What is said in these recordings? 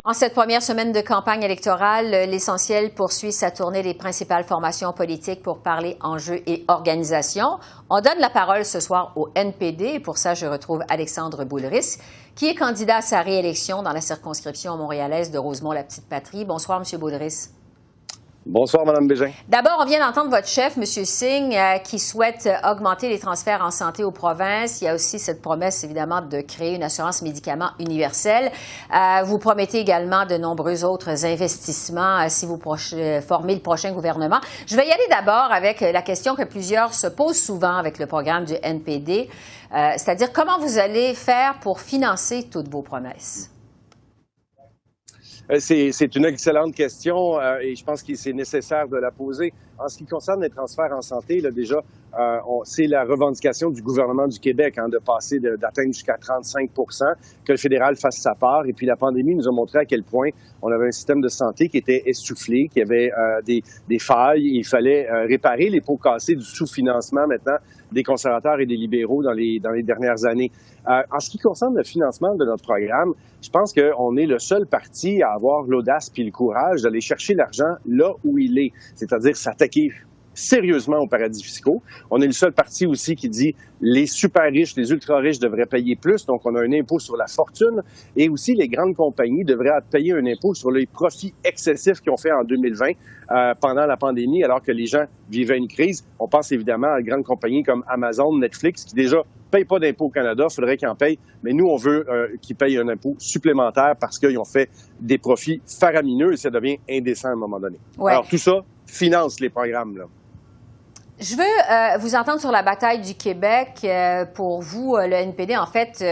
En cette première semaine de campagne électorale, l'Essentiel poursuit sa tournée des principales formations politiques pour parler enjeux et organisation. On donne la parole ce soir au NPD et pour ça, je retrouve Alexandre Boulris, qui est candidat à sa réélection dans la circonscription montréalaise de Rosemont-la-Petite-Patrie. Bonsoir, M. Boulris. Bonsoir, Mme Bégin. D'abord, on vient d'entendre votre chef, M. Singh, qui souhaite augmenter les transferts en santé aux provinces. Il y a aussi cette promesse, évidemment, de créer une assurance médicaments universelle. Vous promettez également de nombreux autres investissements si vous formez le prochain gouvernement. Je vais y aller d'abord avec la question que plusieurs se posent souvent avec le programme du NPD, c'est-à-dire comment vous allez faire pour financer toutes vos promesses? C'est une excellente question et je pense que c'est nécessaire de la poser. En ce qui concerne les transferts en santé, là, déjà, c'est la revendication du gouvernement du Québec de passer, d'atteindre jusqu'à 35 que le fédéral fasse sa part. Et puis la pandémie nous a montré à quel point on avait un système de santé qui était essoufflé, qui avait des failles. Il fallait réparer les pots cassés du sous-financement maintenant des conservateurs et des libéraux dans les dernières années. En ce qui concerne le financement de notre programme, je pense qu'on est le seul parti à avoir l'audace puis le courage d'aller chercher l'argent là où il est, c'est-à-dire s'attaquer sérieusement aux paradis fiscaux. On est le seul parti aussi qui dit les super riches, les ultra riches devraient payer plus, donc on a un impôt sur la fortune, et aussi les grandes compagnies devraient payer un impôt sur les profits excessifs qu'ils ont fait en 2020 pendant la pandémie, alors que les gens vivaient une crise. On pense évidemment à grandes compagnies comme Amazon, Netflix, qui déjà ne payent pas d'impôt au Canada, il faudrait qu'ils en payent, mais nous, on veut qu'ils payent un impôt supplémentaire parce qu'ils ont fait des profits faramineux et ça devient indécent à un moment donné. Ouais. Alors tout ça finance les programmes, là. Je veux vous entendre sur la bataille du Québec. Pour vous, le NPD, en fait,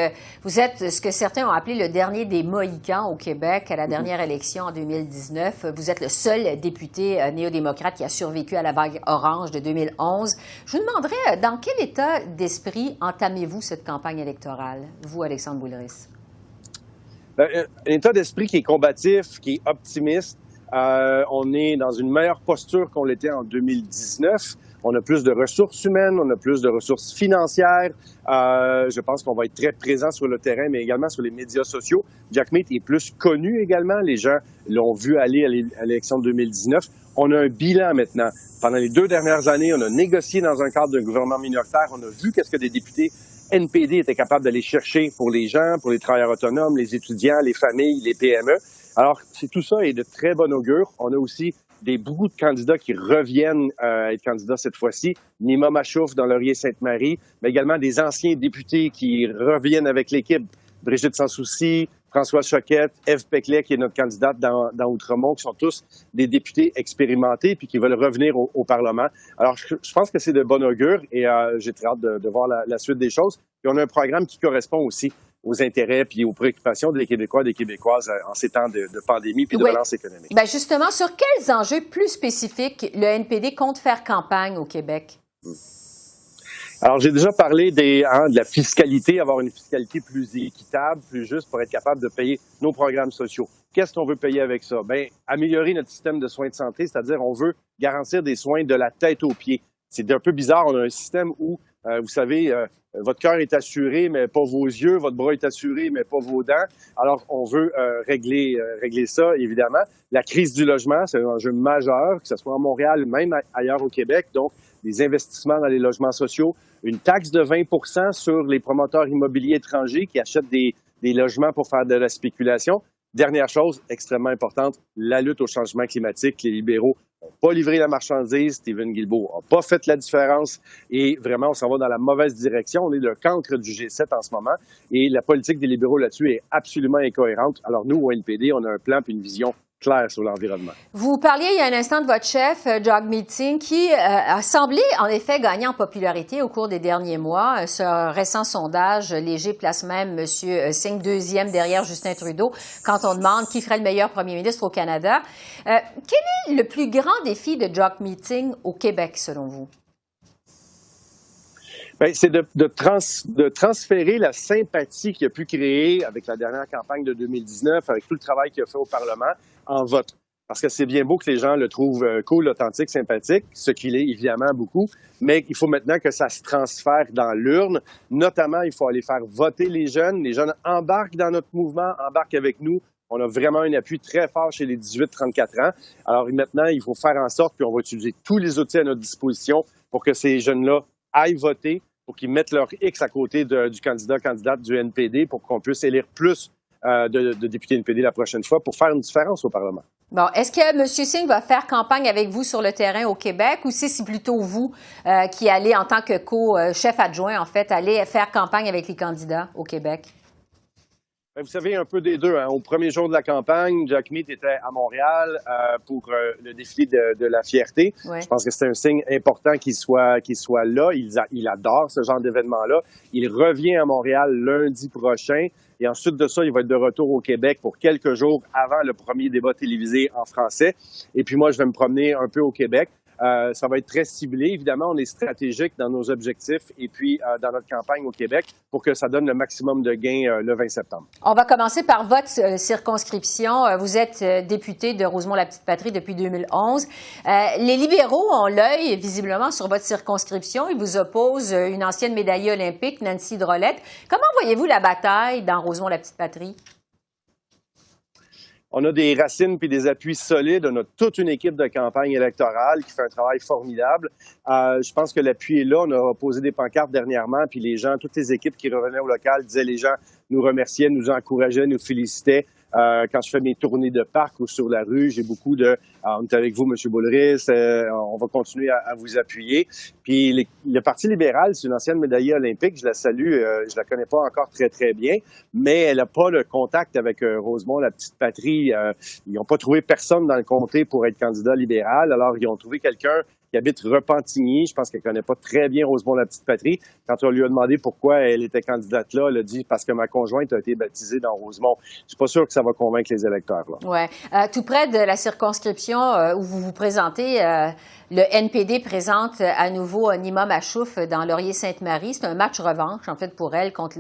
vous êtes ce que certains ont appelé le dernier des Mohicans au Québec à la dernière élection en 2019. Vous êtes le seul député néo-démocrate qui a survécu à la vague orange de 2011. Je vous demanderais, dans quel état d'esprit entamez-vous cette campagne électorale, vous, Alexandre Boulris? Un état d'esprit qui est combatif, qui est optimiste. On est dans une meilleure posture qu'on l'était en 2019. On a plus de ressources humaines, on a plus de ressources financières. Je pense qu'on va être très présent sur le terrain, mais également sur les médias sociaux. Jack Meat est plus connu également. Les gens l'ont vu aller à l'élection de 2019. On a un bilan maintenant. Pendant les 2 dernières années, on a négocié dans un cadre d'un gouvernement minoritaire. On a vu qu'est-ce que des députés NPD étaient capables d'aller chercher pour les gens, pour les travailleurs autonomes, les étudiants, les familles, les PME. Alors, tout ça est de très bon augure. On a aussi beaucoup de candidats qui reviennent être candidats cette fois-ci. Nima Machouf dans Laurier-Sainte-Marie, mais également des anciens députés qui reviennent avec l'équipe. Brigitte Sansouci, François Choquette, Ève Peclet, qui est notre candidate dans Outremont, qui sont tous des députés expérimentés puis qui veulent revenir au Parlement. Alors, je pense que c'est de bon augure et j'ai très hâte de voir la suite des choses. Et on a un programme qui correspond aussi aux intérêts puis aux préoccupations des Québécois et des Québécoises en ces temps de pandémie puis de relance économique. Bien justement, sur quels enjeux plus spécifiques le NPD compte faire campagne au Québec? Alors, j'ai déjà parlé de la fiscalité, avoir une fiscalité plus équitable, plus juste pour être capable de payer nos programmes sociaux. Qu'est-ce qu'on veut payer avec ça? Bien, améliorer notre système de soins de santé, c'est-à-dire on veut garantir des soins de la tête aux pieds. C'est un peu bizarre, on a un système où, vous savez, votre cœur est assuré, mais pas vos yeux, votre bras est assuré, mais pas vos dents. Alors, on veut régler ça, évidemment. La crise du logement, c'est un enjeu majeur, que ce soit à Montréal, même ailleurs au Québec. Donc, des investissements dans les logements sociaux, une taxe de 20 sur les promoteurs immobiliers étrangers qui achètent des logements pour faire de la spéculation. Dernière chose extrêmement importante, la lutte au changement climatique. Les libéraux n'ont pas livré la marchandise. Stephen Guilbeault n'a pas fait la différence. Et vraiment, on s'en va dans la mauvaise direction. On est le cancre du G7 en ce moment. Et la politique des libéraux là-dessus est absolument incohérente. Alors nous, au NPD, on a un plan et une vision claire sur l'environnement. Vous parliez il y a un instant de votre chef, Jagmeet Singh, qui a semblé en effet gagner en popularité au cours des derniers mois. Ce récent sondage léger place même M. Singh deuxième derrière Justin Trudeau quand on demande qui ferait le meilleur premier ministre au Canada. Quel est le plus grand défi de Jagmeet Singh au Québec, selon vous? Bien, c'est de transférer la sympathie qu'il a pu créer avec la dernière campagne de 2019, avec tout le travail qu'il a fait au Parlement, en vote. parce que c'est bien beau que les gens le trouvent cool, authentique, sympathique, ce qu'il est évidemment beaucoup, mais il faut maintenant que ça se transfère dans l'urne. Notamment, il faut aller faire voter les jeunes. Les jeunes embarquent dans notre mouvement, embarquent avec nous. On a vraiment un appui très fort chez les 18-34 ans. Alors maintenant, il faut faire en sorte, puis on va utiliser tous les outils à notre disposition pour que ces jeunes-là aillent voter, pour qu'ils mettent leur X à côté du candidate du NPD pour qu'on puisse élire plus de députés NPD la prochaine fois pour faire une différence au Parlement. Bon, est-ce que M. Singh va faire campagne avec vous sur le terrain au Québec ou c'est plutôt vous qui allez, en tant que co-chef adjoint, en fait, aller faire campagne avec les candidats au Québec? Vous savez, un peu des deux. Hein. Au premier jour de la campagne, Jack Mead était à Montréal pour le défilé de la fierté. Ouais. Je pense que c'est un signe important qu'il soit là. Il adore ce genre d'événement-là. Il revient à Montréal lundi prochain. Et ensuite de ça, il va être de retour au Québec pour quelques jours avant le premier débat télévisé en français. Et puis moi, je vais me promener un peu au Québec. Ça va être très ciblé. Évidemment, on est stratégique dans nos objectifs et puis dans notre campagne au Québec pour que ça donne le maximum de gains le 20 septembre. On va commencer par votre circonscription. Vous êtes député de Rosemont-la-Petite-Patrie depuis 2011. Les libéraux ont l'œil visiblement sur votre circonscription. Ils vous opposent une ancienne médaillée olympique, Nancy Drolette. Comment voyez-vous la bataille dans Rosemont-la-Petite-Patrie? On a des racines puis des appuis solides. On a toute une équipe de campagne électorale qui fait un travail formidable. Je pense que l'appui est là. On a posé des pancartes dernièrement, puis les gens, toutes les équipes qui revenaient au local disaient les gens nous remerciaient, nous encourageaient, nous félicitaient. Quand je fais mes tournées de parc ou sur la rue, j'ai beaucoup de on est avec vous, M. Boulris, on va continuer à vous appuyer. Puis le Parti libéral, c'est une ancienne médaillée olympique, je la salue, je la connais pas encore très, très bien, mais elle n'a pas le contact avec Rosemont, la petite patrie. Ils n'ont pas trouvé personne dans le comté pour être candidat libéral, alors ils ont trouvé quelqu'un qui habite Repentigny. Je pense qu'elle connaît pas très bien Rosemont, la petite patrie. Quand on lui a demandé pourquoi elle était candidate là, elle a dit parce que ma conjointe a été baptisée dans Rosemont. Je suis pas sûr que ça va convaincre les électeurs, là. Ouais. Tout près de la circonscription où vous vous présentez, le NPD présente à nouveau Nima Machouf dans Laurier-Sainte-Marie. C'est un match revanche, en fait, pour elle contre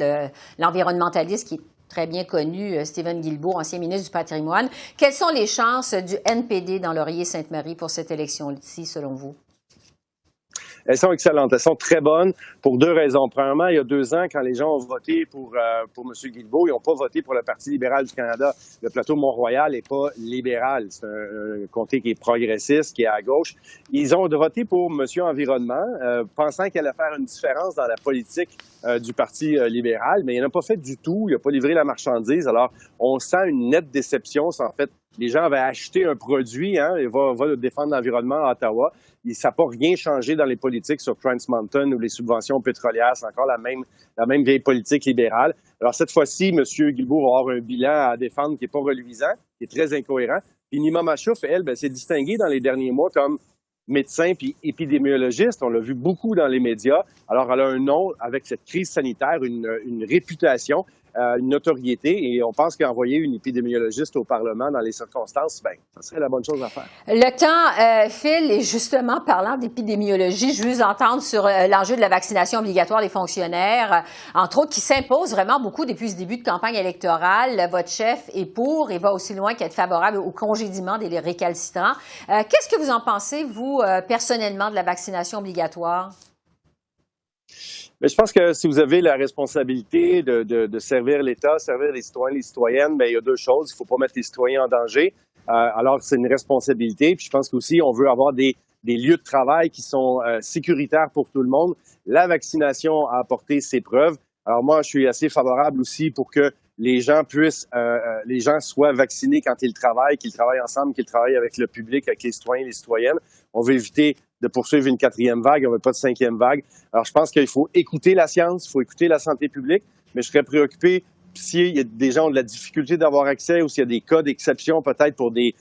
l'environnementaliste qui est très bien connu, Stephen Guilbeault, ancien ministre du Patrimoine. Quelles sont les chances du NPD dans Laurier-Sainte-Marie pour cette élection-ci, selon vous? Elles sont excellentes. Elles sont très bonnes pour deux raisons. Premièrement, il y a 2 ans, quand les gens ont voté pour M. Guilbeault, ils n'ont pas voté pour le Parti libéral du Canada. Le plateau Mont-Royal n'est pas libéral. C'est un comté qui est progressiste, qui est à gauche. Ils ont voté pour M. Environnement, pensant qu'elle allait faire une différence dans la politique du Parti libéral, mais il n'a pas fait du tout. Il n'a pas livré la marchandise. Alors, on sent une nette déception. En fait, les gens avaient acheté un produit, hein, et va défendre l'environnement à Ottawa. Ça n'a pas rien changé dans les politiques sur Trans Mountain ou les subventions pétrolières. C'est encore la même vieille politique libérale. Alors, cette fois-ci, M. Guilbeault va avoir un bilan à défendre qui n'est pas reluisant, qui est très incohérent. Puis Nima Machouf, elle, s'est distinguée dans les derniers mois comme médecin puis épidémiologiste. On l'a vu beaucoup dans les médias. Alors, elle a un nom avec cette crise sanitaire, une réputation, une notoriété, et on pense qu'envoyer une épidémiologiste au Parlement dans les circonstances, bien, ça serait la bonne chose à faire. Le temps file, et justement, parlant d'épidémiologie, je veux vous entendre sur l'enjeu de la vaccination obligatoire des fonctionnaires, entre autres, qui s'impose vraiment beaucoup depuis ce début de campagne électorale. Votre chef est pour et va aussi loin qu'être favorable au congédiement des récalcitrants. Qu'est-ce que vous en pensez, vous, personnellement, de la vaccination obligatoire? Mais je pense que si vous avez la responsabilité de servir l'État, servir les citoyens, les citoyennes, bien, il y a 2 choses. Il ne faut pas mettre les citoyens en danger. Alors, c'est une responsabilité. Puis je pense qu'aussi, on veut avoir des lieux de travail qui sont sécuritaires pour tout le monde. La vaccination a apporté ses preuves. Alors moi, je suis assez favorable aussi pour que les gens soient vaccinés quand ils travaillent, qu'ils travaillent ensemble, qu'ils travaillent avec le public, avec les citoyens et les citoyennes. On veut éviter de poursuivre une 4e vague, on ne veut pas de 5e vague. Alors, je pense qu'il faut écouter la science, il faut écouter la santé publique, mais je serais préoccupé s'il y a des gens qui ont de la difficulté d'avoir accès ou s'il y a des cas d'exception peut-être pour des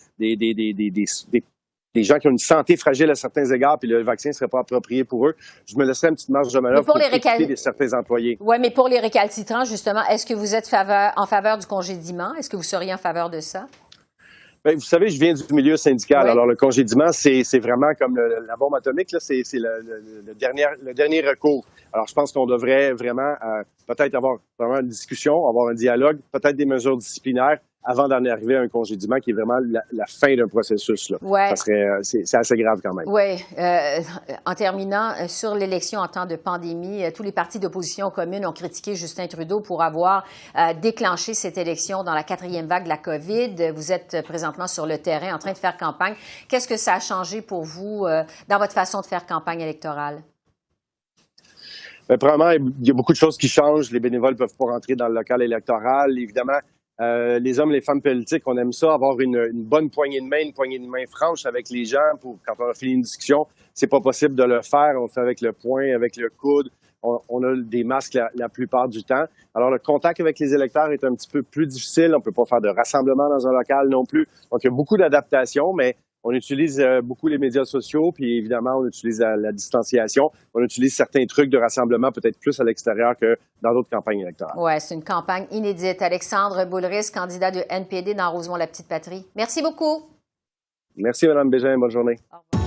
gens qui ont une santé fragile à certains égards, puis le vaccin ne serait pas approprié pour eux. Je me laisserais une petite marge de manœuvre pour écouter certains employés. Oui, mais pour les récalcitrants, justement, est-ce que vous êtes en faveur du congédiement? Est-ce que vous seriez en faveur de ça? Bien, vous savez, je viens du milieu syndical. Oui. Alors, le congédiement, c'est vraiment comme la bombe atomique, là, c'est le dernier recours. Alors, je pense qu'on devrait vraiment peut-être avoir vraiment une discussion, avoir un dialogue, peut-être des mesures disciplinaires, avant d'en arriver à un congédiement qui est vraiment la fin d'un processus. Là. Ouais. C'est assez grave quand même. Oui. En terminant, sur l'élection en temps de pandémie, tous les partis d'opposition communes ont critiqué Justin Trudeau pour avoir déclenché cette élection dans la 4e vague de la COVID. Vous êtes présentement sur le terrain en train de faire campagne. Qu'est-ce que ça a changé pour vous dans votre façon de faire campagne électorale? Bien, premièrement, il y a beaucoup de choses qui changent. Les bénévoles ne peuvent pas rentrer dans le local électoral. Évidemment, les hommes et les femmes politiques, on aime ça, avoir une bonne poignée de main franche avec les gens pour quand on a fini une discussion. C'est pas possible de le faire. On le fait avec le poing, avec le coude. On a des masques la plupart du temps. Alors, le contact avec les électeurs est un petit peu plus difficile. On peut pas faire de rassemblement dans un local non plus. Donc, il y a beaucoup d'adaptations, mais on utilise beaucoup les médias sociaux, puis évidemment, on utilise la distanciation. On utilise certains trucs de rassemblement peut-être plus à l'extérieur que dans d'autres campagnes électorales. Oui, c'est une campagne inédite. Alexandre Boulris, candidat de NPD dans Rosemont-la-Petite-Patrie. Merci beaucoup. Merci, Mme Bégin. Bonne journée. Au revoir.